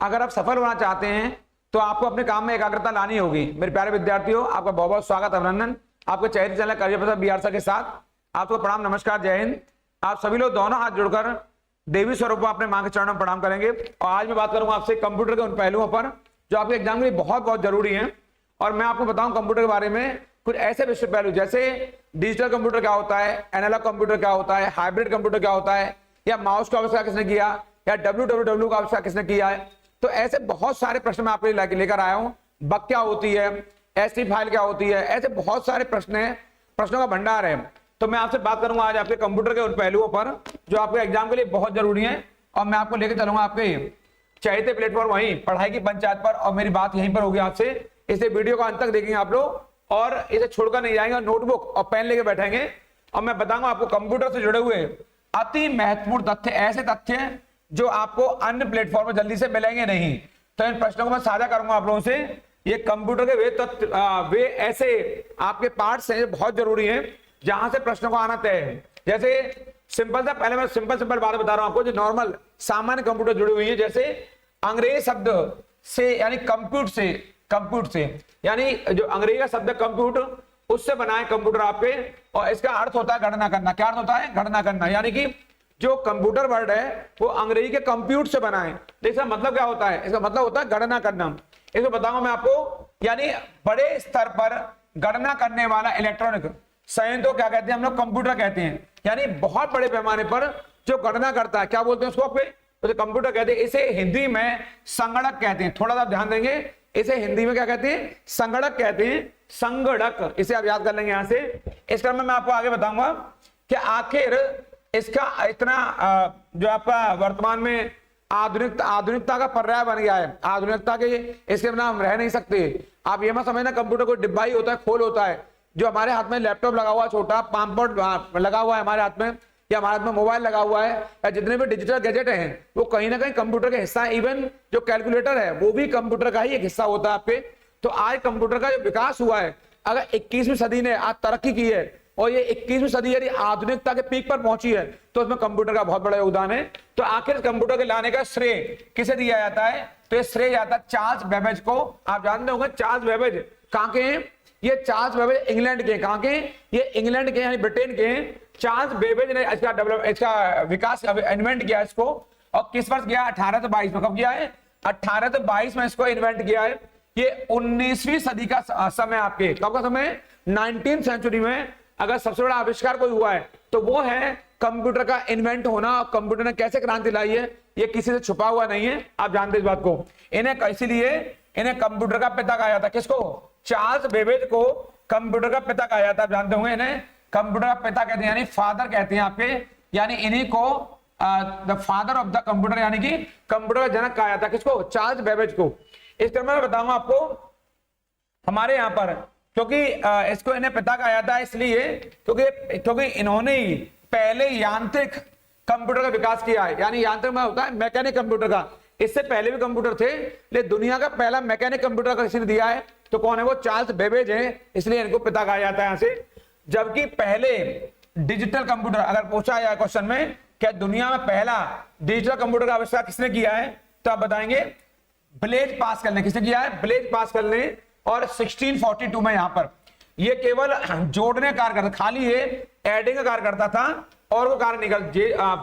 अगर आप सफल होना चाहते हैं तो आपको अपने काम में एकाग्रता लानी होगी। मेरे प्यारे विद्यार्थियों, आपका बहुत बहुत स्वागत, अभिनंदन आपके चयनित चैनल करियर प्रसाद बिहार सर के साथ। आपको प्रणाम, नमस्कार, जय हिंद। आप सभी लोग दोनों हाथ जोड़कर देवी स्वरूप में अपने मां के चरणों में प्रणाम करेंगे। और आज मैं बात करूंगा आपसे कंप्यूटर के उन पहलुओं पर जो आपके एग्जाम के लिए बहुत बहुत जरूरी है। और मैं आपको बताऊं कंप्यूटर के बारे में कुछ ऐसे विषय पहलू, जैसे डिजिटल कंप्यूटर क्या होता है, एनालॉग कंप्यूटर क्या होता है, हाइब्रिड कंप्यूटर क्या होता है, या माउस का आविष्कार किसने किया, या WWW का आविष्कार किसने किया है। तो ऐसे बहुत सारे प्रश्न मैं आपके लिए लेकर आया हूं। बग क्या होती है, एसटी फाइल क्या होती है, ऐसे बहुत सारे प्रश्न हैं, प्रश्नों का भंडार है। तो मैं आपसे बात करूंगा आज आपके कंप्यूटर के उन पहलुओं पर जो आपके एग्जाम के लिए बहुत जरूरी है। और मैं आपको लेकर चलूंगा आपके चहेते प्लेटफॉर्म वहीं पढ़ाई की पंचायत पर, और मेरी बात यहीं पर होगी आपसे। इसलिए वीडियो को अंत तक देखेंगे आप लोग और इसे छोड़कर नहीं जाएंगे, और नोटबुक और पेन लेके बैठेंगे। और मैं बताऊंगा आपको कंप्यूटर से जुड़े हुए अति महत्वपूर्ण तथ्य, ऐसे तथ्य जो आपको अन्य प्लेटफॉर्म पर जल्दी से मिलेंगे नहीं। तो इन प्रश्नों को मैं साझा करूंगा आप लोगों से। ये कंप्यूटर के वे तथ्य, वे ऐसे आपके पार्ट्स हैं जो बहुत जरूरी हैं, जहां से प्रश्नों को आना तय है। जैसे सिंपल सा, पहले मैं सिंपल बात बता रहा हूं आपको जो नॉर्मल सामान्य कंप्यूटर जुड़ी हुई है। जैसे अंग्रेजी शब्द से यानी कंप्यूट से यानी जो अंग्रेजी का शब्द कंप्यूट, उससे बना है कंप्यूटर आपके। और इसका अर्थ होता है गणना करना। क्या अर्थ होता है? गणना करना। यानी कि जो कंप्यूटर वर्ड है वो अंग्रेजी के कंप्यूट से बना है। तो इसका मतलब क्या होता है? इसका मतलब होता है गणना करना। इसको बताऊंगा मैं आपको। यानी बड़े स्तर पर गणना करने वाला इलेक्ट्रॉनिक संयंत्र को क्या कहते हैं? हम लोग कंप्यूटर कहते हैं। यानी बहुत बड़े पैमाने पर जो गणना करता है, क्या बोलते हैं उसको? तो कंप्यूटर कहते हैं। इसे हिंदी में संगणक कहते हैं। थोड़ा सा ध्यान देंगे, इसे हिंदी में क्या कहते हैं? संगणक कहते हैं। संगणक, इसे आप याद कर लेंगे यहां से। इस क्रम में मैं आपको आगे बताऊंगा कि आखिर इसका इतना जो आपका वर्तमान में आधुनिकता का पर्याय बन गया है। आधुनिकता के इसके बिना हम रह नहीं सकते। आप ये मत समझना कंप्यूटर कोई डिब्बा ही होता है, खोल होता है। जो हमारे हाथ में लैपटॉप लगा हुआ, छोटा पामपोर्ट लगा हुआ है हमारे हाथ में, या हमारे हाथ में मोबाइल लगा हुआ है, या जितने भी डिजिटल गैजेट हैं वो कहीं ना कहीं कंप्यूटर का हिस्सा है। इवन जो कैलकुलेटर है वो भी कंप्यूटर का ही एक हिस्सा होता है आपके। तो आज कंप्यूटर का जो विकास हुआ है, अगर 21वीं सदी ने आज तरक्की की है और ये 21वीं सदी यदि आधुनिकता के पीक पर पहुंची है, तो उसमें कंप्यूटर का बहुत बड़ा योगदान है। तो आखिर कंप्यूटर के लाने का श्रेय किसे दिया जाता है? तो ये श्रेय जाता है चार्ल्स बेबेज को। आप जानते होंगे चार्ल्स बेबेज कहां के हैं? ये चार्ल्स बेबेज इंग्लैंड के। कहां के? ये इंग्लैंड के यानी ब्रिटेन के। चार्ल्स बेबेज ने इसका विकास इन्वेंट किया इसको। और किस वर्ष किया? 1822 में। कब किया है? 1822 में इसको इन्वेंट किया है। ये 19वीं सदी का समय आपके, कब का समय? 19वीं सेंचुरी में अगर सबसे बड़ा आविष्कार कोई हुआ है तो वो है कंप्यूटर का इन्वेंट होना। और कंप्यूटर ने कैसे क्रांति लाई है ये किसी से छुपा हुआ नहीं है, आप जानते इस बात को। इसीलिए इन्हें कंप्यूटर का पिता कहा जाता है। किसको? चार्ल्स बेबेज को कंप्यूटर का पिता कहा जाता है। आप जानते होंगे इन्हें कंप्यूटर का पिता कहते हैं, यानी फादर कहते हैं आपके। यानी इन्हीं को the father of the computer, यानी कि कंप्यूटर का जनक कहा जाता है। किसको? चार्ल्स बेबेज को। इस क्रम में बताऊंगा आपको हमारे यहाँ पर, क्योंकि इसको इन्हें पिता कहा जाता है इसलिए क्योंकि इन्होंने ही पहले यांत्रिक कंप्यूटर का विकास किया है। यानी यांत्रिक में होता है मैकेनिक कंप्यूटर का। इससे पहले भी कंप्यूटर थे, लेकिन दुनिया का पहला मैकेनिक कंप्यूटर का किसी ने दिया है तो कौन है वो? चार्ल्स बेबेज है। इसलिए इनको पिता कहा जाता है यहां से। जबकि पहले डिजिटल कंप्यूटर अगर पूछा जाए क्वेश्चन में, क्या दुनिया में पहला डिजिटल कंप्यूटर का आविष्कार किसने किया है, तो आप बताएंगे ब्लेज पास्कल ने। किसने किया है? ब्लेज पास्कल ने। और 1642 में यहां पर ये केवल जोड़ने का कार्य करता, खाली ये एडिंग का कार्य करता था और वो कार्य निकल।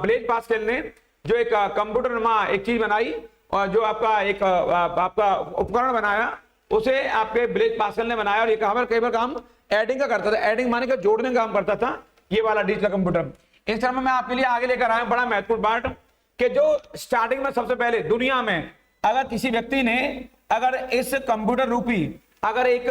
ब्लेज पास्कल ने जो एक कंप्यूटर नुमा एक चीज बनाई और जो आपका उपकरण बनाया, उसे आपके ब्लेज पास्कल ने बनाया। और ये केवल काम एडिंग का करता था। एडिंग माने कि जोड़ने का काम करता था ये वाला डिजिटल कंप्यूटर। इस तरह में मैं आपके लिए आगे लेकर आया बड़ा महत्वपूर्ण पार्ट कि जो स्टार्टिंग में सबसे पहले दुनिया में अगर किसी व्यक्ति ने अगर इस कंप्यूटर रूपी अगर एक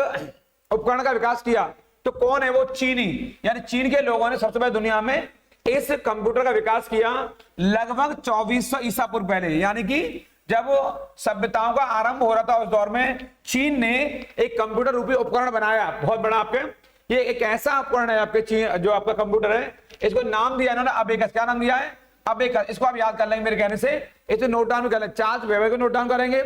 उपकरण का विकास किया तो कौन है वो? चीनी। यानी चीन के लोगों ने सबसे पहले दुनिया में इस कंप्यूटर का विकास किया लगभग 2400 ईसा पूर्व पहले। यानी कि जब वो सभ्यताओं का आरंभ हो रहा था उस दौर में चीन ने एक कंप्यूटर रूपी उपकरण बनाया बहुत बड़ा आपके। ये एक ऐसा उपकरण है आपके चीन जो आपका कंप्यूटर है, इसको नाम दिया इन्होंने अबेकस। क्या नाम दिया है? अबेकस। इसको आप याद कर लेंगे मेरे कहने से। इसे नोट डाउन कर लेंगे। चार्ल्स बेबेज को नोट डाउन करेंगे,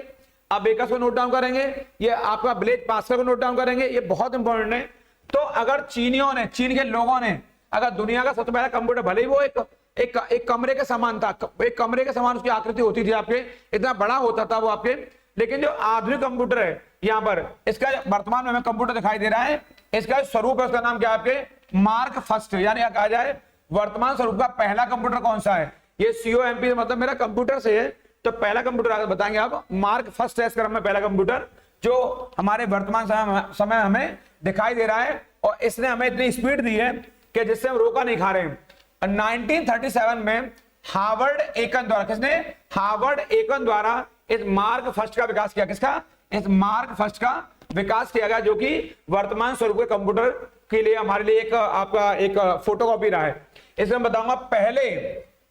अबेकस को नोट डाउन करेंगे, ये आपका ब्लेज पास्कल को नोट डाउन करेंगे। ये बहुत इंपॉर्टेंट है। तो अगर चीनियों ने, चीन के लोगों ने अगर दुनिया का सबसे पहला कंप्यूटर, भले ही वो एक एक कमरे के समान था, एक कमरे के समान उसकी आकृति होती थी आपके, इतना बड़ा होता था वो आपके। लेकिन जो आधुनिक कंप्यूटर है यहाँ पर, इसका वर्तमान में हमें कंप्यूटर दिखाई दे रहा है, इसका स्वरूप है, उसका नाम क्या है आपके मार्क फर्स्ट, यानी कहा जाए वर्तमान स्वरूप का पहला कंप्यूटर कौन सा है। ये COMP मतलब मेरा कंप्यूटर से है, तो पहला कंप्यूटर आगे बताएंगे आप, मार्क फर्स्ट है इस क्रम में पहला कंप्यूटर जो हमारे वर्तमान समय हमें दिखाई दे रहा है। और इसने हमें इतनी स्पीड दी है कि जिससे हम रोका नहीं खा रहे हैं। 1937 में हार्वर्ड एकन द्वारा, किसने, हार्वर्ड एकन द्वारा इस मार्क फर्स्ट का विकास किया। किसका, इस मार्क फर्स्ट का विकास किया गया, जो कि वर्तमान स्वरूप के कंप्यूटर के लिए हमारे लिए एक आपका एक फोटोकॉपी रहा है। इसमें बताऊंगा पहले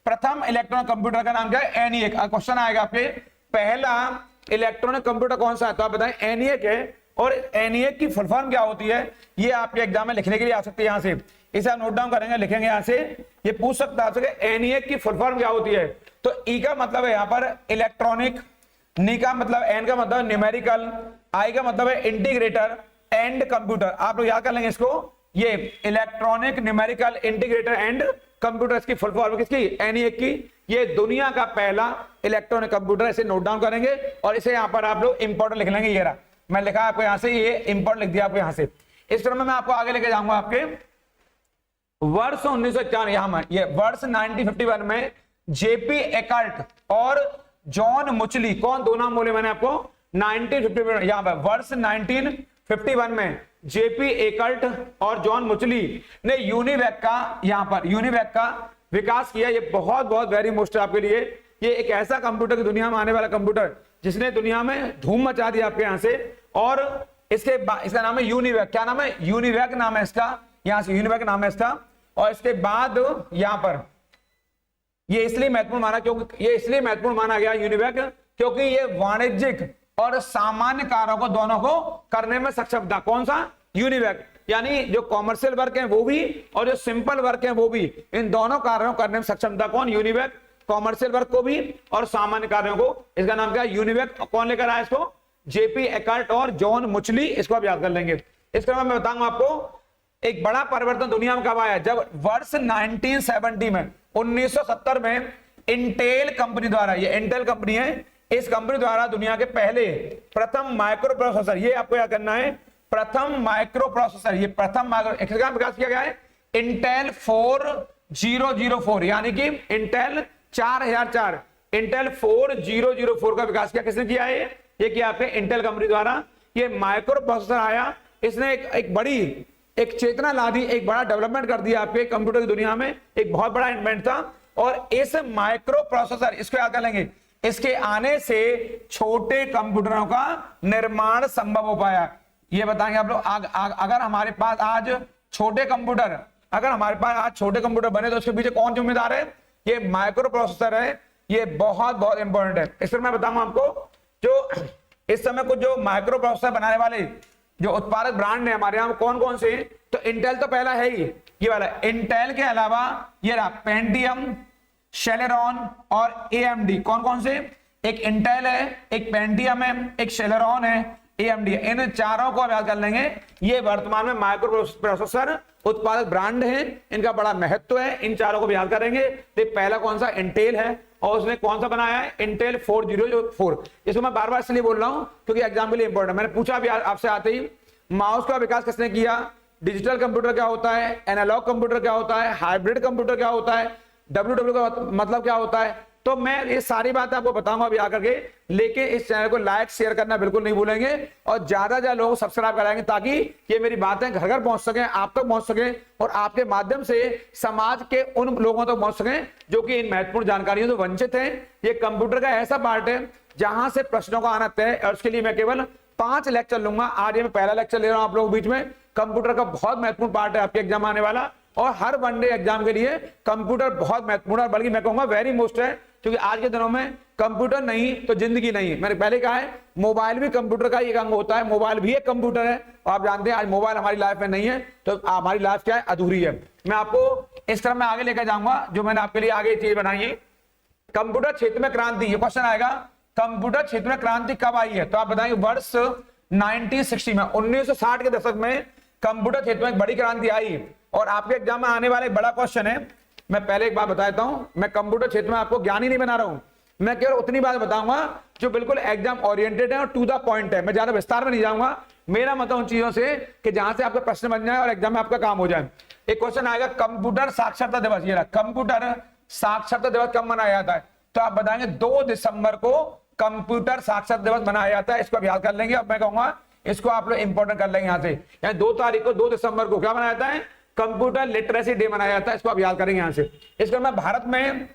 प्रथम इलेक्ट्रॉनिक कंप्यूटर का नाम क्या है, ENIAC। क्वेश्चन आएगा आपके, पहला इलेक्ट्रॉनिक कंप्यूटर कौन सा है, तो आप बताएं ENIAC है। और ENIAC की फुल फॉर्म क्या होती है, ये आपके एग्जाम में लिखने के लिए आ सकती है। यहां से इसे आप नोट डाउन करेंगे, लिखेंगे यहां से, ये पूछ सकता है ENIAC की फुल फॉर्म क्या होती है। तो ई का मतलब है यहाँ पर इलेक्ट्रॉनिक, नी का मतलब, एन का मतलब न्यूमेरिकल, आई का मतलब है इंटीग्रेटर, एंड कंप्यूटर। आप लोग याद कर लेंगे इसको, ये electronic, numerical, integrator and computer, इसकी फुल फॉर्म किसकी, ENIAC की। ये दुनिया का पहला इलेक्ट्रॉनिक कंप्यूटर, इसे नोट डाउन करेंगे और इसे यहाँ पर आप लोग इंपॉर्टेंट लिख लेंगे। ये रहा, मैं लिखा आपको यहाँ से, ये इंपॉर्टेंट लिख दिया आपको यहाँ से। इस क्रम में मैं आपको आगे लेके जाऊंगा आपके वर्ष 1951, यहाँ ये वर्ष 1951 में JP एकर्ट और जॉन मुचली, कौन, दो नाम बोले मैंने आपको, 1951 यहाँ पर वर्ष 1951 में JP एकर्ट और जॉन मुचली ने यूनिवैक का, यहाँ पर यूनिवैक का विकास किया। ये बहुत बहुत वेरी मोस्ट है आपके लिए। ये एक ऐसा कंप्यूटर की दुनिया में आने वाला कंप्यूटर जिसने दुनिया में धूम मचा दी आपके यहाँ से। और इसका नाम है यूनिवैक। क्या नाम है, यूनिवैक नाम है इसका, यहाँ से यूनिवैक नाम है इसका। और इसके बाद यहाँ पर ये इसलिए महत्वपूर्ण माना, क्योंकि ये इसलिए महत्वपूर्ण माना गया यूनिवैक, क्योंकि ये वाणिज्यिक और सामान्य कार्यों को दोनों को करने में सक्षम था। कौन सा, यूनिवैक। यानी जो कॉमर्शियल वर्क है वो भी और जो सिंपल वर्क है वो भी, इन दोनों कार्यों को करने में सक्षम था। कौन, यूनिवैक, कॉमर्शियल वर्क को भी और सामान्य कार्यों को। इसका नाम क्या है, यूनिवैक। कौन लेकर आया इसको, JP एकर्ट और जॉन मुचली। इसको आप याद कर लेंगे। इस क्रम में मैं बताऊंगा आपको एक बड़ा परिवर्तन दुनिया में कब आया, जब वर्ष 1970 में 1970 में इंटेल कंपनी द्वारा, ये इंटेल कंपनी है, इस कंपनी द्वारा दुनिया के पहले प्रथम माइक्रो प्रोसेसर, ये आपको याद करना है, प्रथम माइक्रो प्रोसेसर, ये प्रथम माइक्रो का विकास किया गया है, इंटेल 4004, यानी कि इंटेल 4004, इंटेल 4004 का विकास किया। किसने किया है, ये किया आपके इंटेल कंपनी द्वारा। ये माइक्रो प्रोसेसर आया, इसने एक बड़ी एक चेतना ला दी, एक बड़ा डेवलपमेंट कर दिया आपके कंप्यूटर की दुनिया में। एक बहुत बड़ा इन्वेंट था। और इस माइक्रो प्रोसेसर, इसको याद कर लेंगे, इसके आने से छोटे कंप्यूटरों का निर्माण संभव हो पाया। ये बताएंगे आप लोग। अगर हमारे पास आज छोटे कंप्यूटर, बने तो उसके पीछे कौन जिम्मेदार है, ये माइक्रो प्रोसेसर है। ये बहुत बहुत इंपॉर्टेंट है। इस तरह मैं बताऊंगा आपको, जो इस समय कुछ जो माइक्रो प्रोसेसर बनाने वाले जो उत्पादक ब्रांड है हमारे यहाँ, कौन कौन से, तो इंटेल तो पहला है ही, ये वाला। इंटेल के अलावा ये रहा पेंटियम, शेलेरॉन और AMD। कौन कौन से, एक इंटेल है, एक पेंटियम है, एक शेलेरॉन है, AMD है। इन चारों को याद कर लेंगे। ये वर्तमान में माइक्रो प्रोसेसर उत्पादक ब्रांड है, इनका बड़ा महत्व है। इन चारों को भी याद करेंगे। तो पहला कौन सा, इंटेल है, और उसने कौन सा बनाया है, इंटेल 4004। इसको मैं बार बार इसलिए बोल रहा हूं क्योंकि एग्जाम के लिए इंपॉर्टेंट। मैंने पूछा भी आपसे आते ही, माउस का विकास किसने किया, डिजिटल कंप्यूटर क्या होता है, एनालॉग कंप्यूटर क्या होता है, हाइब्रिड कंप्यूटर क्या होता है, WW का मतलब क्या होता है। तो मैं ये सारी बातें आपको बताऊंगा अभी आकर के। लेकिन इस चैनल को लाइक शेयर करना बिल्कुल नहीं भूलेंगे और ज्यादा से ज्यादा लोगों को सब्सक्राइब कराएंगे, ताकि ये मेरी बातें घर घर पहुंच सके, आप तक पहुंच सके और आपके माध्यम से समाज के उन लोगों तक पहुंच सके जो कि इन महत्वपूर्ण जानकारियों से वंचित हैं। ये कंप्यूटर का ऐसा पार्ट है जहां से प्रश्नों का आना तय है, और उसके लिए मैं केवल 5 लेक्चर लूंगा। आज ये मैं पहला लेक्चर ले रहा हूं आप लोगों के बीच में। कंप्यूटर का बहुत महत्वपूर्ण पार्ट है आपके एग्जाम आने वाला, और हर वनडे एग्जाम के लिए कंप्यूटर बहुत महत्वपूर्ण है, बल्कि मैं कहूंगा वेरी मोस्ट है। क्योंकि आज के दिनों में कंप्यूटर नहीं तो जिंदगी नहीं। मैंने पहले कहा है, मोबाइल भी कंप्यूटर का एक अंग होता है, मोबाइल भी एक कंप्यूटर है। और आप जानते हैं आज मोबाइल हमारी लाइफ में नहीं है तो हमारी लाइफ क्या है, अधूरी है। मैं आपको इस क्रम में आगे लेकर जाऊंगा जो मैंने आपके लिए आगे चीज बनाई है। कंप्यूटर क्षेत्र में क्रांति, ये क्वेश्चन आएगा, कंप्यूटर क्षेत्र में क्रांति कब आई है, तो आप बताएंगे वर्ष 1960 में, 1960 के दशक में कंप्यूटर क्षेत्र में एक बड़ी क्रांति आई। और आपके एग्जाम में आने वाला एक बड़ा क्वेश्चन है, मैं पहले एक बात बता देता हूं, मैं कंप्यूटर क्षेत्र में आपको ज्ञानी नहीं बना रहा हूं, मैं केवल उतनी बात बताऊंगा जो बिल्कुल एग्जाम ओरिएंटेड है और टू द पॉइंट है। मैं ज्यादा विस्तार में नहीं जाऊंगा, मेरा मतलब उन चीजों से कि जहां से आपका प्रश्न बन जाए और एग्जाम में आपका काम हो जाए। एक क्वेश्चन आएगा कंप्यूटर साक्षरता दिवस, ये रहा, कंप्यूटर साक्षरता दिवस कब मनाया जाता है? तो आप बताएंगे 2 दिसंबर को कंप्यूटर साक्षरता दिवस मनाया जाता है। इसको अभ्यास कर लेंगे। अब मैं कहूंगा इसको आप लोग इंपॉर्टेंट कर लेंगे यहां से, यानी 2 तारीख को 2 दिसंबर को क्या मनाया जाता है? कंप्यूटर लिटरेसी डे मनाया जाता है। इसको अभ्यास करेंगे यहां से। इसके बाद भारत में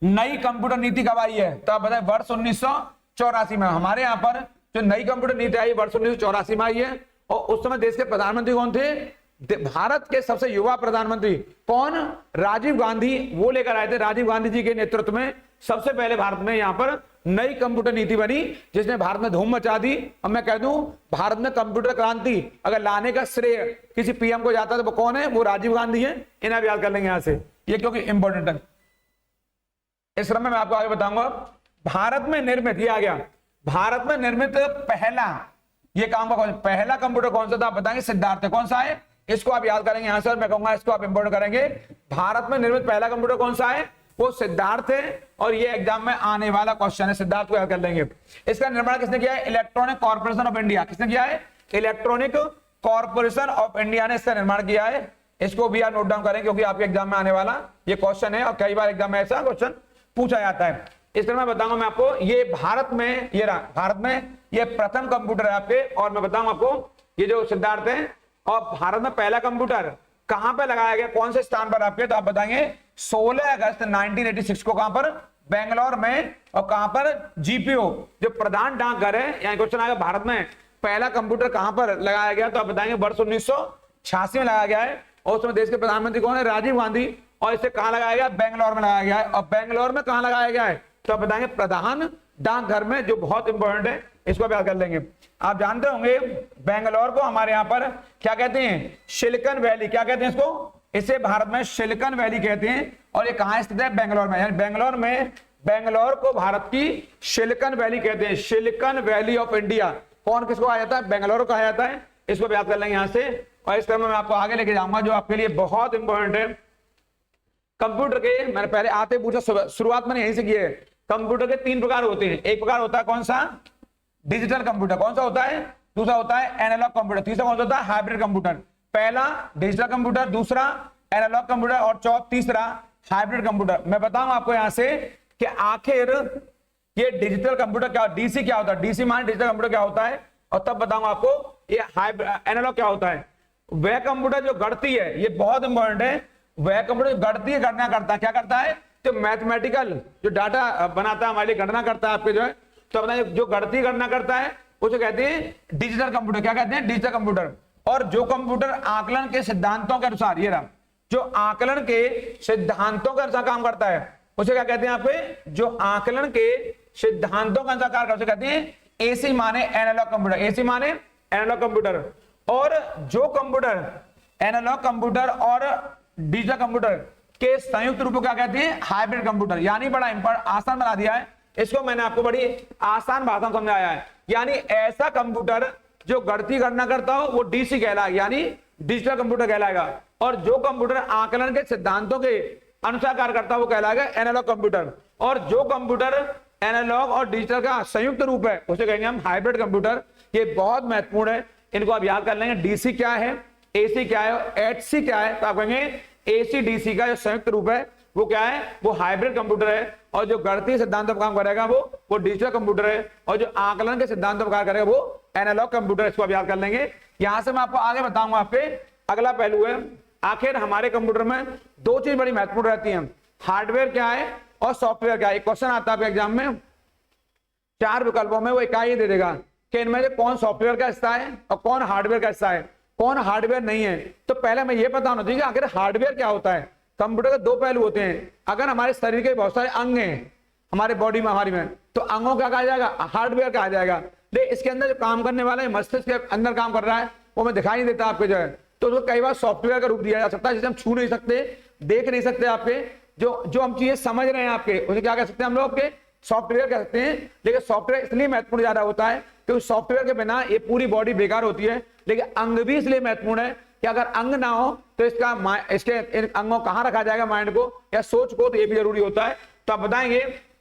नई कंप्यूटर नीति कब आई है? तो आप बताएं वर्ष 1984 में। हमारे यहाँ पर जो नई कंप्यूटर नीति आई वर्ष 1984 में आई है। और उस समय देश के प्रधानमंत्री कौन थे? भारत के सबसे युवा प्रधानमंत्री कौन? राजीव गांधी, वो लेकर आए थे। राजीव गांधी जी के नेतृत्व में सबसे पहले भारत में यहाँ पर नई कंप्यूटर नीति बनी, जिसने भारत में धूम मचा दी। और मैं कह दूं भारत में कंप्यूटर क्रांति अगर लाने का श्रेय किसी पीएम को जाता है तो वो कौन है? वो राजीव गांधी है। इन्हें भी याद कर लेंगे यहां से, ये क्योंकि इंपॉर्टेंट है। इस क्रम में मैं आपको आगे बताऊंगा भारत में निर्मित, ये आ गया, भारत में निर्मित पहला, ये काम का पहला कंप्यूटर कौन सा था? आप बताएंगे सिद्धार्थ। कौन सा है? इसको आप याद करेंगे यहां से, और मैं कहूंगा इसको आप इंपोर्ट करेंगे। भारत में निर्मित पहला कंप्यूटर कौन सा है? वो सिद्धार्थ है। और ये एग्जाम में आने वाला क्वेश्चन है, सिद्धार्थ को याद कर लेंगे। इसका निर्माण किसने किया है? Electronic corporation of India. किसने किया है? इलेक्ट्रॉनिक कॉर्पोरेशन ऑफ इंडिया ने इसका निर्माण किया है। इसको भी आप नोट डाउन करें क्योंकि आपके एग्जाम में आने वाला ये क्वेश्चन है और कई बार एग्जाम में ऐसा क्वेश्चन पूछा जाता है। इस तरह मैं बताऊंगा मैं आपको, ये भारत में, ये रहा भारत में ये प्रथम कंप्यूटर है आपके। और मैं बताऊंगा आपको ये जो सिद्धार्थ है, और भारत में पहला कंप्यूटर कहां पर लगाया गया, कौन से स्थान पर आपके? तो आप बताएंगे 16 अगस्त 1986 को। कहां पर? बेंगलोर में। और कहां पर? जीपीओ, जो प्रधान डाकघर है। यहाँ क्वेश्चन आएगा भारत में पहला कंप्यूटर कहां पर लगाया गया? तो आप बताएंगे वर्ष 1986 में लगाया गया है। और उसमें देश के प्रधानमंत्री कौन है? राजीव गांधी। और इसे कहां लगाया गया? बेंगलोर में लगाया गया है। और बेंगलोर में कहां लगाया गया है? तो आप बताएंगे प्रधान डाकघर में, जो बहुत इंपॉर्टेंट है। इसको भी याद कर लेंगे। आप जानते होंगे बेंगलोर को हमारे यहाँ पर क्या कहते हैं? Silicon valley. क्या कहते हैं इसको? इसे भारत में सिलिकॉन वैली कहते हैं। और ये कहां स्थित है? बेंगलोर में। यानी बेंगलोर में, बेंगलोर को भारत की सिलिकॉन वैली कहते हैं, सिलिकॉन वैली ऑफ इंडिया। कौन किसको कहा जाता है? बेंगलोर को कहा जाता है। इसको भी याद कर लेंगे यहां से। और इस क्रम में मैं आपको आगे लेके जाऊंगा जो आपके लिए बहुत इंपॉर्टेंट है। कंप्यूटर के, मैंने पहले आते पूछा, शुरुआत मैंने यहीं से की है। कंप्यूटर के 3 प्रकार होते हैं। एक प्रकार होता है कौन सा? Digital computer. कौन सा होता है? दूसरा होता है एनालॉग कंप्यूटर। तीसरा कौन सा होता है? Hybrid computer. पहला डिजिटल कंप्यूटर, दूसरा एनालॉग कंप्यूटर और तीसरा हाइब्रिड कंप्यूटर। मैं बताऊं आपको यहां से कि आखिर ये डिजिटल कंप्यूटर क्या, डीसी क्या होता है? डीसी मान डिजिटल कंप्यूटर क्या होता है, और तब बताऊंगा आपको ये एनालॉग क्या होता है। वह कंप्यूटर जो गणती है, ये बहुत इंपॉर्टेंट है, वह कंप्यूटर गणती गणना करता है। क्या करता है? जो मैथमेटिकल जो डाटा बनाता है हमारे लिए, गणना करता है आपके जो है, तो अपना जो गणती गणना करता है उसे कहते हैं डिजिटल कंप्यूटर। क्या कहते हैं? Digital computer. और जो कंप्यूटर आकलन के सिद्धांतों के अनुसार, ये रहा, जो आकलन के सिद्धांतों के अनुसार काम करता है उसे क्या कहते हैं? आपके जो आकलन के सिद्धांतों के अनुसार कार्य करता है उसे कहते हैं एसी माने एनालॉग कंप्यूटर। एसी माने एनालॉग कंप्यूटर। और जो कंप्यूटर एनालॉग कंप्यूटर और डिजिटल कंप्यूटर के संयुक्त रूप को क्या कहते हैं? Hybrid computer. यानी बड़ा आसान बना दिया है इसको, मैंने आपको बड़ी आसान भाषा में समझाया है। यानी ऐसा कंप्यूटर जो गणती गणना करता हो वो डीसी कहलाएगा, यानी डिजिटल कंप्यूटर कहलाएगा। और जो कंप्यूटर आकलन के सिद्धांतों के अनुसार कार्य करता है वो कहलाएगा एनालॉग कंप्यूटर। और जो कंप्यूटर एनालॉग और डिजिटल का संयुक्त रूप है उसे कहेंगे हम हाइब्रिड कंप्यूटर। ये बहुत महत्वपूर्ण है, इनको आप याद कर लेंगे। डीसी क्या है, एसी क्या है, एचसी क्या है, तो आप कहेंगे एसी डीसी का जो संयुक्त रूप है वो क्या है? वो हाइब्रिड कंप्यूटर है। और जो गणितीय सिद्धांतों पर काम करेगा वो डिजिटल कंप्यूटर है। और जो आकलन के सिद्धांतों पर कार्य करेगा वो एनालॉग कंप्यूटर। इसको आप याद कर लेंगे। यहां से मैं आपको आगे बताऊंगा। आपके अगला पहलू है, आखिर हमारे कंप्यूटर में 2 चीज बड़ी महत्वपूर्ण रहती हैं, हार्डवेयर क्या है और सॉफ्टवेयर क्या है। एक क्वेश्चन आता है एग्जाम में 4 विकल्पों में, वो इकाई दे देगा कि इनमें से कौन सॉफ्टवेयर का हिस्सा है और कौन हार्डवेयर का हिस्सा है, कौन हार्डवेयर नहीं है। तो पहले मैं ये पता होना चाहिए कि आखिर हार्डवेयर क्या होता है। कंप्यूटर के 2 पहलू होते हैं। अगर हमारे शरीर के बहुत सारे अंग हैं हमारे बॉडी में, हमारी में, तो अंगों का कहा जाएगा? हार्डवेयर कहा जाएगा। लेकिन इसके अंदर जो काम करने वाला है, मस्तिष्क के अंदर काम कर रहा है, वो हमें दिखाई नहीं देता आपके जो है, तो उसको कई बार सॉफ्टवेयर का रूप दिया जा सकता है, जिसे हम छू नहीं सकते, देख नहीं सकते। आपके जो हम चीजें समझ रहे हैं आपके, उसे क्या कह सकते हैं हम लोग? के सॉफ्टवेयर कह सकते हैं। लेकिन सॉफ्टवेयर इसलिए महत्वपूर्ण ज्यादा होता है क्योंकि सॉफ्टवेयर के बिना ये पूरी बॉडी बेकार होती है। लेकिन अंग भी इसलिए महत्वपूर्ण है कि अगर अंग ना हो तो इसके इन अंगों कहाँ रखा जाएगा, माइंड को या सोच को, तो ये भी जरूरी होता है। तो आप बताएंगे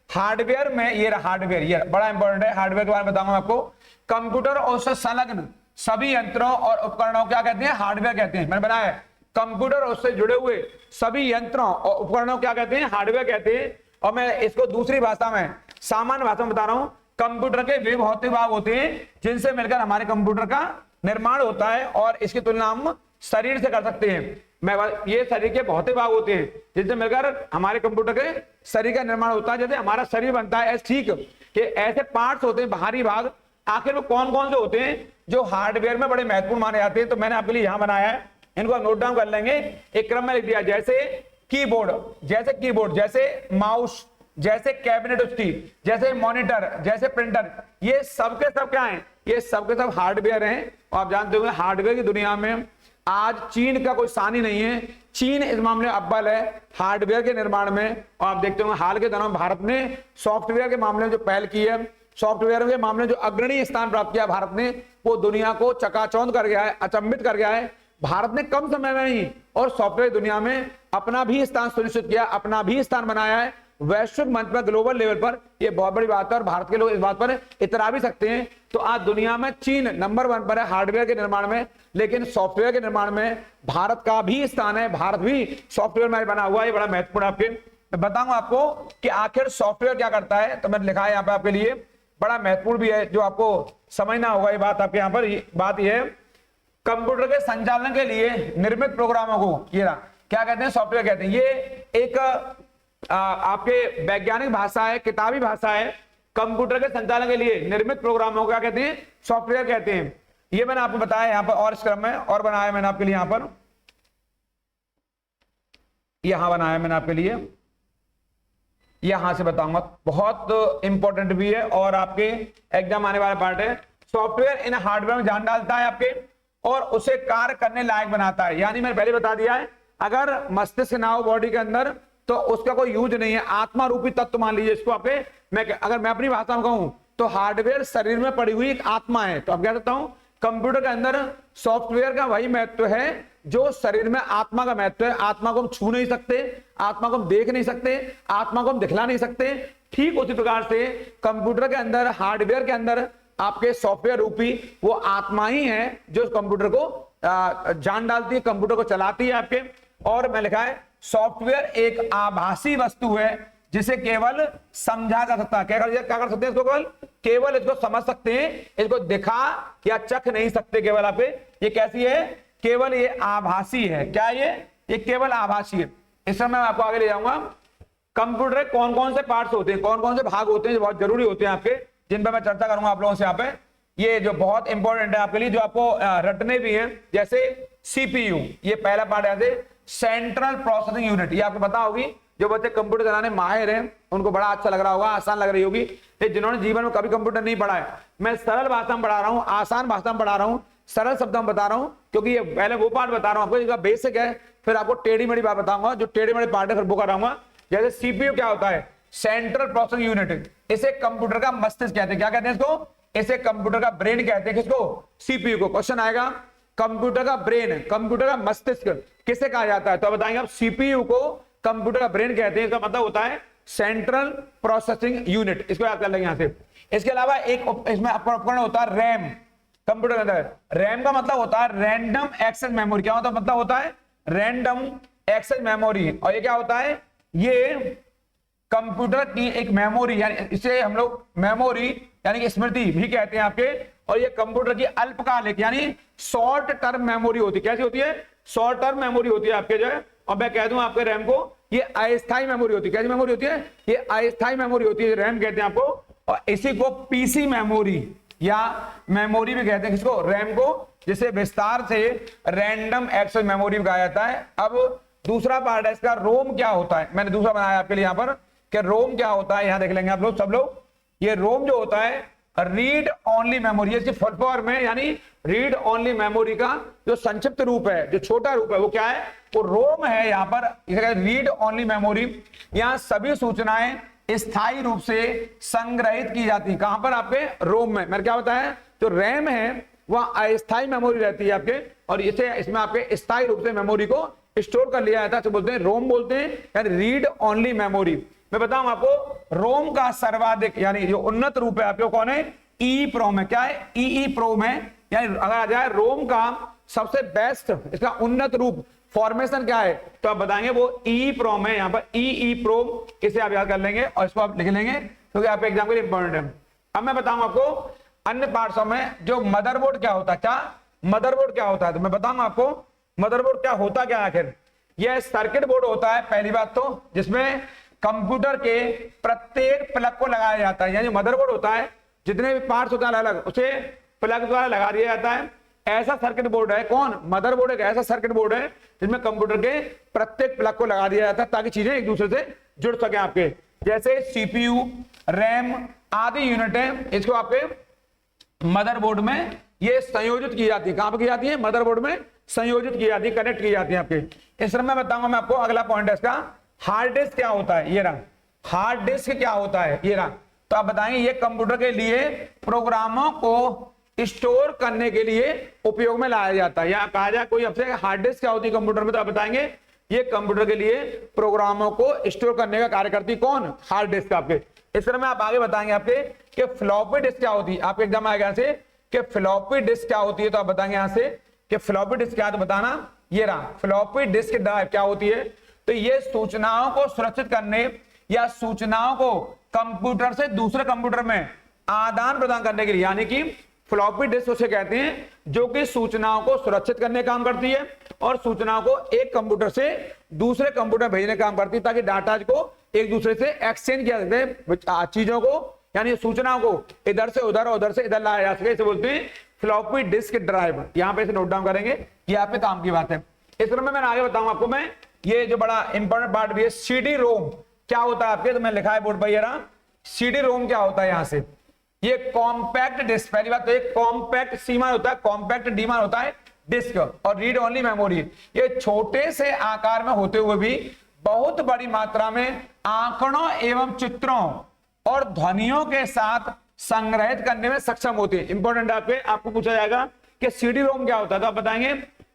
हार्डवेयर में, ये रहा हार्डवेयर, ये बड़ा इंपॉर्टेंट है। हार्डवेयर के बारे में बताऊंगा आपको। कंप्यूटर और उससे संलग्न सभी यंत्रों और उपकरणों क्या कहते हैं, हार्डवेयर कहते हैं। मैंने बनाया है कंप्यूटर और उससे जुड़े हुए सभी यंत्रों और उपकरणों क्या कहते हैं, हार्डवेयर कहते हैं। और मैं इसको दूसरी भाषा में, सामान्य भाषा में बता रहा हूं। कंप्यूटर के वे भौतिक भाग होते हैं जिनसे मिलकर हमारे कंप्यूटर का निर्माण होता है, और इसकी तुलना हम शरीर से कर सकते हैं। ये शरीर के भौतिक भाग होते हैं जिनसे मिलकर हमारे कंप्यूटर के शरीर का निर्माण होता है। जैसे हमारा शरीर बनता है ठीक कि ऐसे पार्ट्स होते हैं, बाहरी भाग। आखिर में कौन कौन से होते हैं जो हार्डवेयर में बड़े महत्वपूर्ण माने जाते हैं, तो मैंने आपके लिए यहां बनाया है, इनको नोट डाउन कर लेंगे। एक क्रम में लिख दिया, जैसे कीबोर्ड, जैसे माउस, जैसे कैबिनेट उसकी, जैसे मॉनिटर, जैसे प्रिंटर, ये सबके सब क्या हैं, ये सबके सब हार्डवेयर हैं। और आप जानते होंगे हार्डवेयर की दुनिया में आज चीन का कोई सानी नहीं है। चीन इस मामले में अव्वल है हार्डवेयर के निर्माण में। और आप देखते होंगे हाल के दिनों में भारत ने सॉफ्टवेयर के मामले में जो पहल की है, सॉफ्टवेयर के मामले में जो अग्रणी स्थान प्राप्त किया भारत ने, वो दुनिया को चकाचौंध कर गया है, अचंभित कर गया है। भारत ने कम समय में ही और सॉफ्टवेयर दुनिया में अपना भी स्थान सुनिश्चित किया, अपना भी स्थान बनाया है वैश्विक मंच पर, ग्लोबल लेवल पर। ये बहुत बड़ी बात है और भारत के लोग इस बात पर इतरा भी सकते हैं। तो आज दुनिया में चीन नंबर 1 पर है हार्डवेयर के निर्माण में, लेकिन सॉफ्टवेयर के निर्माण में भारत का भी स्थान है। भारत भी सॉफ्टवेयर में बना हुआ है, ये बड़ा महत्वपूर्ण। आपके मैं बताऊंगा आपको कि आखिर सॉफ्टवेयर क्या करता है, तो मैंने लिखा है यहाँ पे आपके लिए, बड़ा महत्वपूर्ण भी है, जो आपको समझना होगा। ये बात आपके यहाँ पर बात यह है, कंप्यूटर के संचालन के लिए निर्मित प्रोग्रामों को ये क्या कहते हैं, सॉफ्टवेयर कहते हैं। ये एक आपके वैज्ञानिक भाषा है, किताबी भाषा है। कंप्यूटर के संचालन के लिए निर्मित प्रोग्रामों को क्या कहते हैं, सॉफ्टवेयर कहते हैं। ये मैंने आपको बताया यहाँ पर, और इस क्रम में और बनाया मैंने आपके लिए, यहाँ पर यहां बनाया मैंने आपके लिए, यहां से बताऊंगा। बहुत इंपॉर्टेंट भी है और आपके एग्जाम आने वाला पार्ट है। सॉफ्टवेयर इन हार्डवेयर में जान डालता है आपके और उसे कार्य करने लायक बनाता है। यानी मैंने पहले बता दिया है, अगर मस्तिष्क ना हो बॉडी के अंदर तो उसका कोई यूज नहीं है। आत्मा रूपी तत्व मान लीजिए इसको आपके, अगर मैं अपनी भाषा में कहूं तो हार्डवेयर शरीर में पड़ी हुई एक आत्मा है। तो अब कह सकता हूं कंप्यूटर के अंदर सॉफ्टवेयर का वही महत्व है जो शरीर में आत्मा का महत्व है। आत्मा को हम छू नहीं सकते, आत्मा को हम देख नहीं सकते, आत्मा को हम दिखला नहीं सकते। ठीक उसी प्रकार से कंप्यूटर के अंदर, हार्डवेयर के अंदर आपके सॉफ्टवेयर रूपी वो आत्मा ही है जो कंप्यूटर को जान डालती है, कंप्यूटर को चलाती है आपके। और मैं लिखा है सॉफ्टवेयर एक आभासी वस्तु है जिसे केवल समझा जा सकता है। क्या कर सकते हैं इसको, केवल इसको समझ सकते हैं, इसको दिखा या चख नहीं सकते केवल आपके। ये कैसी है, केवल ये आभासी है। क्या ये केवल आभासी है। इस समय मैं आपको आगे ले जाऊंगा। कंप्यूटर कौन कौन से पार्ट्स होते हैं, कौन कौन से भाग होते हैं जो बहुत जरूरी होते हैं आपके, जिन पर मैं चर्चा करूंगा आप लोगों से यहाँ पे। ये जो बहुत इंपॉर्टेंट है आपके लिए, जो आपको रटने भी हैं, जैसे सीपीयू, ये पहला पार्ट है सेंट्रल प्रोसेसिंग यूनिट। ये आपको पता होगी, जो बच्चे कंप्यूटर चलाने माहिर हैं उनको बड़ा अच्छा लग रहा होगा, आसान लग रही होगी। जिन्होंने जीवन में कभी कंप्यूटर नहीं पढ़ा है, मैं सरल भाषा में पढ़ा रहा हूँ, आसान भाषा में पढ़ा रहा हूँ, सरल शब्दों में बता रहा हूँ, क्योंकि ये पहले वो पार्ट बता रहा हूँ आपको जिसका बेसिक है, फिर आपको टेढ़ी मेढ़ी बात बताऊंगा, जो टेढ़ी मेढ़ी पार्ट है फिर वो कराऊंगा। जैसे सीपीयू क्या होता है, सेंट्रल प्रोसेसिंग यूनिट, इसे कंप्यूटर का मस्तिष्क कहते हैं। क्या कहते हैं इसको, इसे कंप्यूटर का ब्रेन कहते हैं। किसको, सीपीयू को। क्वेश्चन आएगा कंप्यूटर का ब्रेन, कंप्यूटर का मस्तिष्क किसे कहा जाता है, तो बताएंगे आप सीपीयू को कंप्यूटर का ब्रेन कहते हैं। इसका मतलब होता है सेंट्रल प्रोसेसिंग यूनिट, इसको याद कर लेंगे यहां से। इसके अलावा एक इसमें उपकरण होता है रैम, कंप्यूटर के अंदर। रैम का मतलब होता है रैंडम एक्सेस मेमोरी। क्या मतलब होता है रैंडम एक्सेस मेमोरी। और ये क्या होता है, ये कंप्यूटर की एक मेमोरी, यानी इसे हम लोग मेमोरी यानी कि स्मृति भी कहते हैं आपके। और ये कंप्यूटर की अल्पकालिक यानी शॉर्ट टर्म मेमोरी होती है। कैसी होती है, शॉर्ट टर्म मेमोरी होती है आपके जो है। और मैं कह दूं आपके रैम को, ये अस्थायी मेमोरी होती है। कैसी मेमोरी होती है, ये अस्थायी मेमोरी होती है, रैम कहते हैं आपको। और इसी को पीसी मेमोरी या मेमोरी भी कहते हैं। किसको, रैम को, जिसे विस्तार से रैंडम एक्सेस मेमोरी भी कहा जाता है। अब दूसरा पार्ट है इसका, रोम क्या होता है। मैंने दूसरा बनाया आपके लिए यहाँ पर कि रोम क्या होता है, यहां देख लेंगे आप लोग सब लोग। ये रोम जो होता है रीड ओनली मेमोरी, इसकी फुल फॉर्म है, यानी रीड ओनली मेमोरी का जो संक्षिप्त रूप है, जो छोटा रूप है, वो क्या है, वो रोम है। यहाँ पर रीड ओनली मेमोरी। यहाँ सभी सूचनाएं स्थायी रूप से संग्रहित की जाती है। कहां पर, आपके रोम में। मैंने क्या बताया, जो रैम है वह अस्थायी मेमोरी रहती है आपके, और इसे इसमें आपके स्थायी रूप से मेमोरी को स्टोर कर लिया जाता है, तो बोलते हैं रोम बोलते हैं, यानी रीड ओनली मेमोरी। मैं बताऊं आपको, रोम का सर्वाधिक यानी जो उन्नत रूप है आपको कौन है, ईईप्रोम है। क्या है, ईईप्रोम है, यानी अगर आ जाए रोम का सबसे बेस्ट इसका उन्नत रूप फॉर्मेशन क्या है, तो आप बताएंगे वो ईईप्रोम है। यहाँ पर ईईप्रोम इसे आप याद कर लेंगे और इसको आप लिख लेंगे क्योंकि आप एग्जाम के लिए इंपॉर्टेंट है। अब मैं बताऊं आपको अन्य पार्ट्सों में जो मदरबोर्ड क्या होता है, क्या मदरबोर्ड क्या होता है, तो मैं बताऊंगा आपको मदरबोर्ड क्या होता क्या है। आखिर यह सर्किट बोर्ड होता है पहली बात तो, जिसमें कंप्यूटर के प्रत्येक प्लग को लगाया जाता है, यानी मदरबोर्ड होता है जितने भी पार्ट्स होते हैं अलग अलग उसे प्लग द्वारा लगा दिया जाता है। ऐसा सर्किट बोर्ड है कौन, मदरबोर्ड एक ऐसा सर्किट बोर्ड है जिसमें कंप्यूटर के प्रत्येक प्लग को लगा दिया जाता है ताकि चीजें एक दूसरे से जुड़ सके आपके, जैसे सीपीयू, रैम आदि यूनिट है, इसको आपके मदरबोर्ड में ये संयोजित की जाती है। कहां पर की जाती है, मदरबोर्ड में संयोजित की जाती है, कनेक्ट की जाती है आपके। इस तरह मैं बताऊंगा मैं आपको अगला पॉइंट है इसका, हार्ड डिस्क क्या होता है, ये रहा हार्ड डिस्क क्या होता है, ये रहा। तो आप बताएंगे ये कंप्यूटर के लिए प्रोग्रामों को स्टोर करने के लिए उपयोग में लाया जाता है, या कहा जाए कोई आपसे हार्ड डिस्क क्या होती है कंप्यूटर में, तो आप बताएंगे ये कंप्यूटर के लिए प्रोग्रामों को स्टोर करने का कार्य करती कौन, हार्ड डिस्क आपके। इस तरह में आप आगे बताएंगे आपके कि फ्लॉपी डिस्क क्या होती है, आपके एग्जाम आएगा यहाँ से कि फ्लॉपी डिस्क क्या होती है, तो आप बताएंगे यहाँ से कि फ्लॉपी डिस्क क्या है, तो बताना ये रहा फ्लॉपी डिस्क ड्राइव क्या होती है। तो ये सूचनाओं को सुरक्षित करने या सूचनाओं को कंप्यूटर से दूसरे कंप्यूटर में आदान प्रदान करने के लिए, यानी कि फ्लॉपी डिस्क उसे कहते हैं जो कि सूचनाओं को सुरक्षित करने का काम करती है और सूचनाओं को एक कंप्यूटर से दूसरे कंप्यूटर में भेजने का काम करती है ताकि डाटा को एक दूसरे से एक्सचेंज किया जा सके, चीजों को यानी सूचनाओं को इधर से उधर और उधर से इधर लाया जा सके, इसे बोलते हैं फ्लॉपी डिस्क ड्राइव। यहां पे इसे नोट डाउन करेंगे, ये आप पे काम की बात है। इस तरह में मैं आगे बताऊंगा आपको मैं, ये जो बड़ा इंपॉर्टेंट पार्ट भी है सीडी रोम क्या होता है आपके, तो मैं लिखा है बोर्ड पर ये रहा सीडी रोम क्या होता है। यहां से ये कॉम्पैक्ट डिस्क, पहली बात तो एक कॉम्पैक्ट सीमान होता है, कॉम्पैक्ट डीमान होता है डिस्क, और रीड ओनली मेमोरी। ये छोटे से आकार में होते हुए भी बहुत बड़ी मात्रा में आंकड़ों एवं चित्रों और ध्वनियों के साथ संग्रहित करने में सक्षम होते हैं। इंपॉर्टेंट आपको पूछा जाएगा कि सीडी रोम क्या होता है, तो आप बताएंगे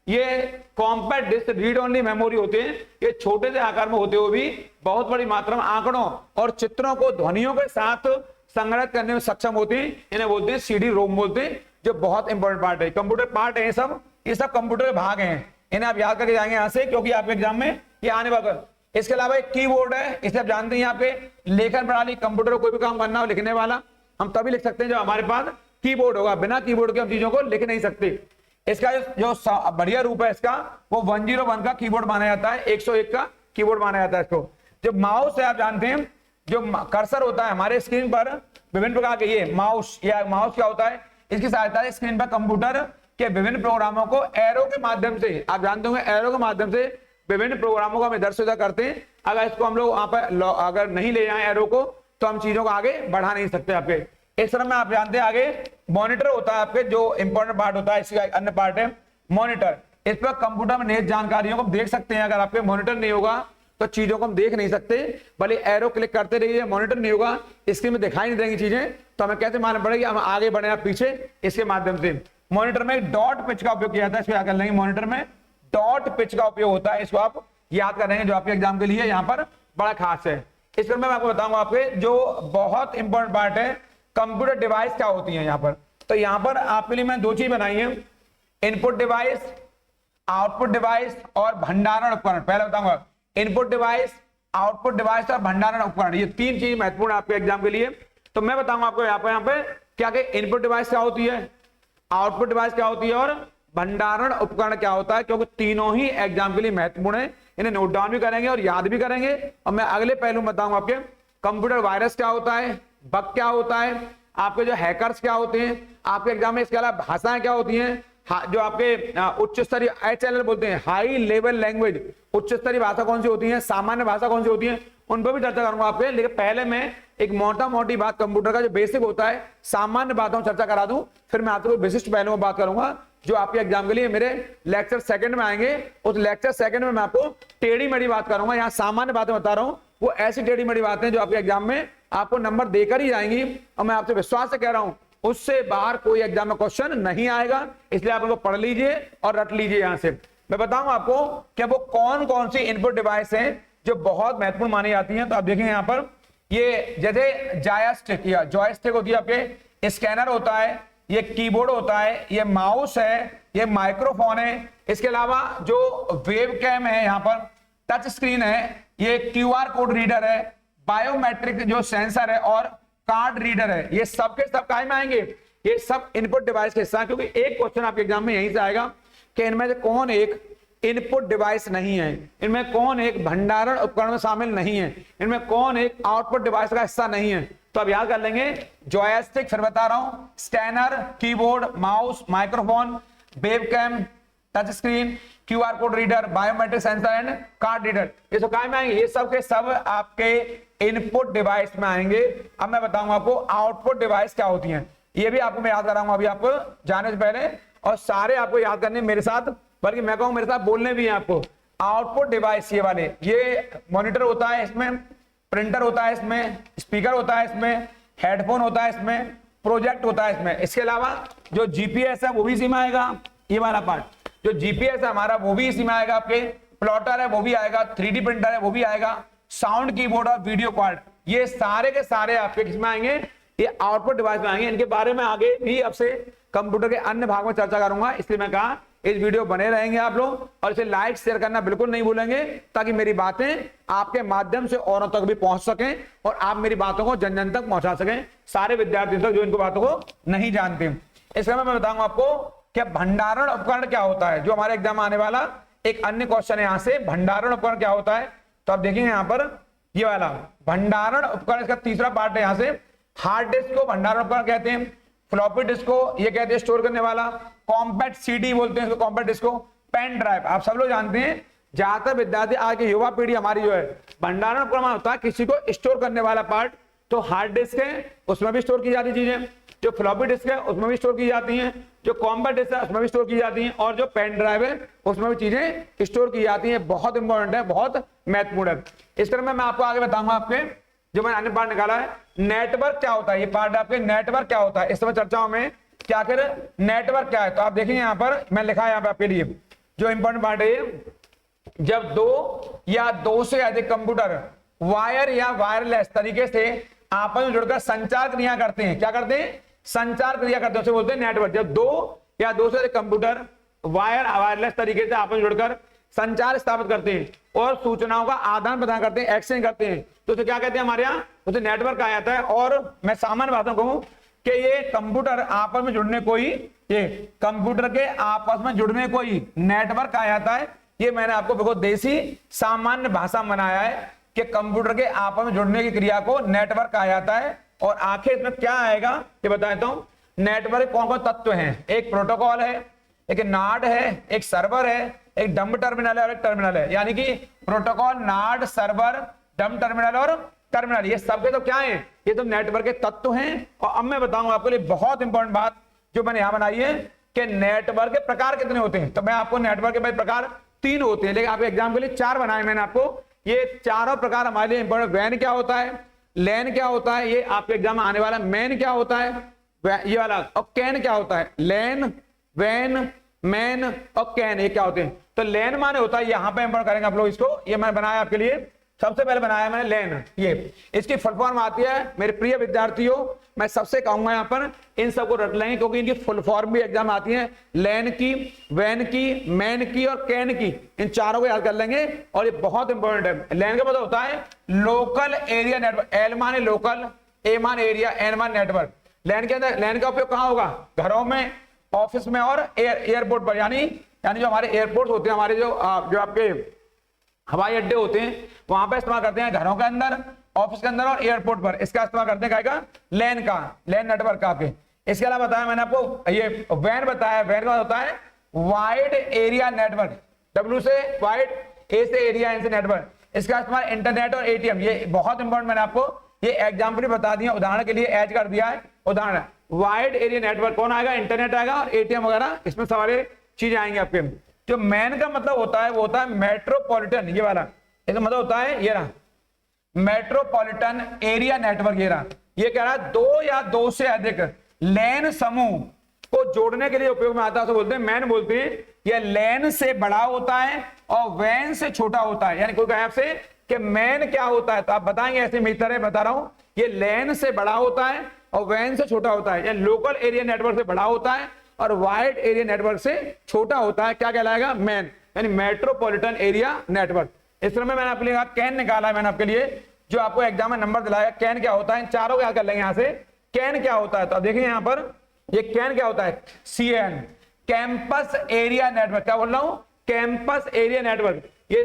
ये compact disc read only memory होते हैं, ये छोटे से आकार में होते हुए भी बहुत बड़ी मात्रा में आंकड़ों और चित्रों को ध्वनियों के साथ संग्रहित करने में सक्षम होते हैं, इन्हें बोलते हैं सीडी रोम बोलते हैं, जो बहुत इंपॉर्टेंट पार्ट है। कंप्यूटर पार्ट है ये सब कंप्यूटर के भाग हैं, इन्हें आप याद करके जाएंगे यहाँ से क्योंकि आपके एग्जाम में ये आने वाला। इसके अलावा एक कीबोर्ड है, इसे आप जानते हैं यहाँ पे लेखन प्रणाली, कंप्यूटर को कोई भी काम करना हो लिखने वाला हम तभी लिख सकते हैं जब हमारे पास कीबोर्ड होगा, बिना कीबोर्ड के हम चीजों को लिख नहीं सकते। इसका जो बढ़िया रूप है इसका वो 101 का कीबोर्ड माना जाता है, 101 का कीबोर्ड माना जाता है इसको। जो माउस है आप जानते हैं, जो कर्सर होता है हमारे स्क्रीन पर विभिन्न प्रकार के, ये माउस या माउस क्या होता है, इसकी सहायता से स्क्रीन पर कंप्यूटर के विभिन्न प्रोग्रामों को एरो के माध्यम से, आप जानते होंगे एरो के माध्यम से विभिन्न प्रोग्रामों को हम इधर से उधर करते हैं। अगर इसको हम लोग वहां पर अगर नहीं ले जाए एरो को तो हम चीजों को आगे बढ़ा नहीं सकते आपके। इस तरह में आप जानते हैं आगे मॉनिटर होता है आपके, जो इंपॉर्टेंट पार्ट होता है, इसका अन्य पार्ट है मॉनिटर। इस पर कंप्यूटर में निहित जानकारियों को देख सकते हैं, अगर आपके मॉनिटर नहीं होगा तो चीजों को हम देख नहीं सकते, भले एरो क्लिक करते रहिए मॉनिटर नहीं होगा स्क्रीन में दिखाई नहीं देंगी चीजें, तो हमें कैसे मालूम पड़ेगा हम आगे बढ़े या पीछे, इसके माध्यम से। मॉनिटर में डॉट पिच का उपयोग किया जाता है, इसको याद कर लेंगे, मॉनिटर में डॉट पिच का उपयोग होता है, इसको आप याद करेंगे जो आपके एग्जाम के लिए यहाँ पर बड़ा खास है। इस पर मैं आपको बताऊंगा आपके जो बहुत इंपॉर्टेंट पार्ट है कंप्यूटर डिवाइस क्या होती है यहाँ पर। तो यहाँ पर आपके लिए मैं दो चीज बनाई है, इनपुट डिवाइस, आउटपुट डिवाइस और भंडारण उपकरण। पहले बताऊंगा इनपुट डिवाइस, आउटपुट डिवाइस और भंडारण उपकरण, ये तीन चीज महत्वपूर्ण आपके एग्जाम के लिए। तो मैं बताऊंगा आपको यहाँ पे क्या इनपुट डिवाइस क्या होती है, आउटपुट डिवाइस क्या होती है और भंडारण उपकरण क्या होता है, क्योंकि तीनों ही एग्जाम के लिए महत्वपूर्ण है। इन्हें नोट डाउन भी करेंगे और याद भी करेंगे। और मैं अगले पहलू में बताऊंगा आपके कंप्यूटर वायरस क्या होता है, बग क्या होता है, आपके जो हैकर्स क्या होते हैं आपके एग्जाम में, इसके अलावा भाषाएं क्या होती हैं, जो आपके उच्च स्तरीय HLL बोलते हैं, हाई लेवल लैंग्वेज, उच्च स्तरीय भाषा कौन सी होती है, सामान्य भाषा कौन सी होती है, उन पर भी चर्चा करूंगा आपके। लेकिन पहले मैं एक मोटा मोटी बात कंप्यूटर का जो बेसिक होता है सामान्य बातों चर्चा करा दूं, फिर मैं आपको विशिष्ट पहलुओं में बात करूंगा जो आपके एग्जाम के लिए मेरे लेक्चर सेकंड में आएंगे। उस लेक्चर सेकंड में मैं आपको टेढ़ी मेढ़ी बात करूंगा, यहाँ सामान्य बातें बता रहा हूँ, वो ऐसी टेढ़ी मेढ़ी बातें जो आपके एग्जाम में आपको नंबर देकर ही जाएंगी। और मैं आपसे विश्वास से कह रहा हूं उससे बाहर कोई एग्जाम में क्वेश्चन नहीं आएगा, इसलिए आप उनको पढ़ लीजिए और रट लीजिए। यहां से मैं बताऊं आपको कि वो कौन कौन सी इनपुट डिवाइस हैं जो बहुत महत्वपूर्ण मानी जाती हैं। तो आप देखेंगे यहां पर, ये जैसे जॉयस्टिक या जॉयस्टिक होती है, आपके स्कैनर होता है, ये कीबोर्ड होता है, ये माउस है, ये माइक्रोफोन है, इसके अलावा जो वेब कैम है, यहाँ पर टच स्क्रीन है, ये क्यूआर कोड रीडर है, बायोमेट्रिक जो सेंसर है और कार्ड रीडर है, ये सब के सब काय में आएंगे, ये सब इनपुट डिवाइस के हिस्सा। क्योंकि एक क्वेश्चन आपके एग्जाम में यहीं से आएगा कि इनमें से कौन एक इनपुट डिवाइस नहीं है, इनमें कौन एक भंडारण उपकरण में शामिल नहीं है, इनमें कौन एक आउटपुट डिवाइस का हिस्सा नहीं है। तो अब याद कर लेंगे, जॉयस्टिक फिर बता रहा हूं, scanner, keyboard, mouse, microphone, webcam, touch screen, QR code reader, biometric sensor and card reader, ये सब काय में आएंगे, ये सब के सब आपके इनपुट डिवाइस में आएंगे। अब मैं बताऊंगा आपको आउटपुट डिवाइस क्या होती हैं, ये भी आपको मैं याद कराऊंगा अभी आपको जाने से पहले, और सारे आपको याद करने मेरे साथ, बल्कि मैं कहूँ मेरे साथ बोलने भी हैं आपको। आउटपुट डिवाइस ये वाले, ये मॉनिटर होता है, इसमें प्रिंटर होता है, इसमें स्पीकर होता है, इसमें हेडफोन होता है, इसमें प्रोजेक्ट होता है इसमें। इसके अलावा जो जीपीएस है वो भी इसी में आएगा, ये वाला पार्ट जो जीपीएस है हमारा वो भी इसी में आएगा, आपके प्लॉटर है वो भी आएगा, 3D प्रिंटर है वो भी आएगा, साउंड कीबोर्ड और वीडियो कार्ड, ये सारे के सारे आपके किसमें आएंगे, ये आउटपुट डिवाइस में आएंगे। इनके बारे में आगे भी आपसे कंप्यूटर के अन्य भाग में चर्चा करूंगा, इसलिए मैं कहा इस वीडियो बने रहेंगे आप लोग, और इसे लाइक शेयर करना बिल्कुल नहीं भूलेंगे, ताकि मेरी बातें आपके माध्यम से औरों तक भी पहुंच सकें और आप मेरी बातों को जन जन तक पहुंचा सकें, सारे विद्यार्थियों तक जो इनको बातों को नहीं जानते। इसमें मैं बताऊंगा आपको कि भंडारण उपकरण क्या होता है, जो हमारे एग्जाम आने वाला एक अन्य क्वेश्चन है यहाँ से, भंडारण उपकरण क्या होता है। तो आप देखेंगे यहाँ पर ये वाला भंडारण उपकरण, इसका तीसरा पार्ट है यहाँ से। हार्ड डिस्क को भंडारण उपकरण कहते हैं, फ्लॉपी डिस्क को ये कहते हैं स्टोर करने वाला, कॉम्पैक्ट सीडी बोलते हैं इसको, कॉम्पैक्ट डिस्क को, पेन ड्राइव, आप सब लोग जानते हैं। ज्यादातर विद्यार्थी आज की युवा पीढ़ी हमारी जो है, भंडारण उपकरण होता है किसी को स्टोर करने वाला पार्ट, तो हार्ड डिस्क है उसमें भी स्टोर की जाती चीजें, जो फ्लॉपी डिस्क है उसमें भी स्टोर की जाती हैं, जो कॉम्पैक्ट डिस्क है उसमें भी स्टोर की जाती हैं, और जो पेन ड्राइव है उसमें भी चीजें स्टोर की जाती हैं। बहुत इंपॉर्टेंट है, बहुत महत्वपूर्ण है। इस तरह में मैं आपको आगे बताऊंगा आपके जो मैंने अन्य पार्ट निकाला है, नेटवर्क क्या होता है, ये पार्ट आपके नेटवर्क क्या होता है, इस समय चर्चाओं में क्या कर नेटवर्क क्या है। तो आप देखेंगे यहाँ पर मैं लिखा है यहाँ पे आपके लिए जो इंपॉर्टेंट पार्ट है, जब दो या दो से अधिक कंप्यूटर वायर या वायरलेस तरीके से आपस में जुड़कर संचार क्रिया करते हैं, क्या करते हैं, संचार क्रिया करते हैं, उसे बोलते हैं नेटवर्क। जब दो या दो से अधिक कंप्यूटर वायर वायरलेस तरीके से आपस में जुड़कर संचार स्थापित करते हैं और सूचनाओं का आदान प्रदान करते हैं, एक्सचेंज करते हैं, तो उसे क्या कहते हैं हमारे यहाँ, उसे नेटवर्क कहा जाता है। और मैं सामान्य भाषा में कहूं कि ये कंप्यूटर आपस में जुड़ने को ही, ये कंप्यूटर के आपस में जुड़ने को ही नेटवर्क कहा जाता है। ये मैंने आपको बहुत देसी सामान्य भाषा में बनाया है कि कंप्यूटर के आपस में जुड़ने की क्रिया को नेटवर्क कहा जाता है। और आखिर इसमें क्या आएगा ये बता देता हूं। नेटवर्क कौन कौन तत्व हैं, एक प्रोटोकॉल है, एक नाड है, एक सर्वर है, एक डंब टर्मिनल है और एक टर्मिनल है। यानी कि प्रोटोकॉल, नाड, सर्वर, डंब टर्मिनल और टर्मिनल, ये सबके तो क्या है, ये तो नेटवर्क के तत्व हैं। और अब मैं बताऊंगा आपके लिए बहुत इंपॉर्टेंट बात जो मैंने यहां बनाई है कि नेटवर्क के प्रकार कितने होते हैं। तो मैं आपको नेटवर्क के प्रकार 3 होते हैं, लेकिन आपके एग्जाम के लिए 4 बनाए मैंने आपको। ये चारों प्रकार हमारे लिए इंपॉर्टेंट। वैन क्या होता है, लैन क्या होता है, ये आपके एग्जाम में आने वाला। मैन क्या होता है, ये वाला। और कैन क्या होता है, लैन, वैन, मैन और कैन, ये क्या होते हैं। तो लैन माने होता है, यहां पे इंपॉर्टेंट करेंगे आप लोग इसको, ये मैंने बनाया आपके लिए, सबसे पहले बनाया मैंने लैन। ये इसकी फुल फॉर्म आती है मेरे प्रिय विद्यार्थियों, मैं सबसे कहूंगा यहां पर इन सबको रट लेंगे क्योंकि इनकी फुल फॉर्म भी एग्जाम आती है। लैन की, वैन की, मैन की और कैन की, इन चारों को याद कर लेंगे और ये बहुत इंपॉर्टेंट है। लैन का मतलब होता है लोकल एरिया नेटवर्क, एल माने लोकल, ए मान एरिया, एन मान नेटवर्क। लैन के अंदर लैन का उपयोग कहां होगा, घरों में, ऑफिस में और एयरपोर्ट पर। यानी जो हमारे एयरपोर्ट होते हैं, हमारे जो आपके हवाई अड्डे होते हैं, वहां पर इस्तेमाल करते हैं, घरों के अंदर, ऑफिस के अंदर और एयरपोर्ट पर इसका इस्तेमाल करते हैं। क्या लैन का, लैन नेटवर्क का। आपके इसके अलावा बताया मैंने आपको ये वैन बताया, वैन का होता है वाइड एरिया नेटवर्क, डब्ल्यू से वाइड, ए से एरिया, एन से नेटवर्क। इसका इस्तेमाल इंटरनेट और एटीएम, ये बहुत इंपॉर्टेंट, मैंने आपको ये एग्जाम्पल बता दिया, उदाहरण के लिए ऐड कर दिया है। उदाहरण वाइड एरिया नेटवर्क कौन आएगा, इंटरनेट आएगा और एटीएम वगैरह, इसमें सारे चीजें आएंगे आपके। जो मैन का मतलब होता है वो होता है मेट्रोपॉलिटन, ये वाला, इसका मतलब होता है ये रहा मेट्रोपॉलिटन एरिया नेटवर्क। ये रहा, ये कह रहा है 2 या 2 से अधिक लेन समूह को जोड़ने के लिए उपयोग में आता है, तो बोलते हैं मैन बोलते हैं यह लेन से बड़ा होता है और वैन से छोटा होता है। यानी कोई कहे आपसे कि मैन क्या होता है, तो आप बताएंगे ऐसे मेरी तरह बता रहा हूं, ये लेन से बड़ा होता है और वैन से छोटा होता है। या लोकल एरिया नेटवर्क से बड़ा होता है और वाइड एरिया नेटवर्क से छोटा होता है, क्या कहलाएगा, मैन, यानी मेट्रोपॉलिटन एरिया नेटवर्क। इस तरह में मैंने आपके लिए कैन निकाला है, मैंने आपके लिए जो आपको एग्जाम में नंबर दिलाया। कैन क्या होता है, चारों क्या कर लेंगे यहां से, कैन क्या होता है। तो अब देखिए यहां पर ये कैन क्या होता है, CN, कैंपस एरिया नेटवर्क। क्या बोल रहा हूं, कैंपस एरिया नेटवर्क। ये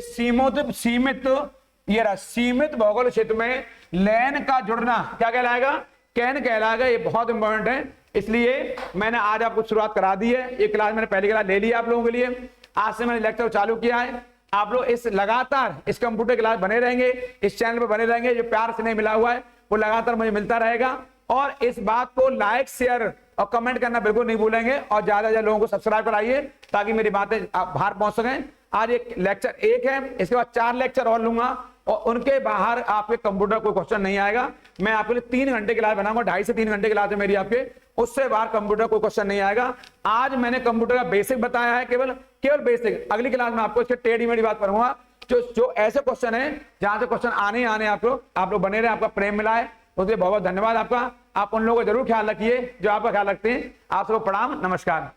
सीमित भौगोलिक क्षेत्र में लैन का जुड़ना क्या कहलाएगा, कैन कहलाएगा। ये बहुत इंपॉर्टेंट है, इसलिए मैंने आज आपको शुरुआत करा दी है। ये क्लास मैंने पहली क्लास ले ली आप लोगों के लिए, आज से मैंने लेक्चर चालू किया है। आप लोग इस लगातार इस कंप्यूटर क्लास बने रहेंगे, इस चैनल पर बने रहेंगे। जो प्यार से नहीं मिला हुआ है वो लगातार मुझे मिलता रहेगा। और इस बात को लाइक, शेयर और कमेंट करना बिल्कुल नहीं भूलेंगे। और ज्यादा से ज्यादा लोगों को सब्सक्राइब कराइए ताकि मेरी बातें बाहर पहुंच सकें। आज एक लेक्चर 1 है, इसके बाद 4 लेक्चर और लूंगा और उनके बाहर आपके कंप्यूटर कोई क्वेश्चन नहीं आएगा। मैं आपके लिए 3 घंटे क्लास बनाऊंगा, 2.5 से 3 घंटे क्लास है मेरी आपके, उससे बाहर कंप्यूटर कोई क्वेश्चन नहीं आएगा। आज मैंने कंप्यूटर का बेसिक बताया है, केवल बेसिक। अगली क्लास में आपको इसके टेढ़ी मेढ़ी बात करूंगा, जो ऐसे क्वेश्चन है जहां से क्वेश्चन आने आने आप लोग बने रहे। आपका प्रेम मिला है, उसके बहुत बहुत धन्यवाद आपका। आप उन लोगों को जरूर ख्याल रखिए जो आपका ख्याल रखते हैं। आप सबको प्रणाम, नमस्कार।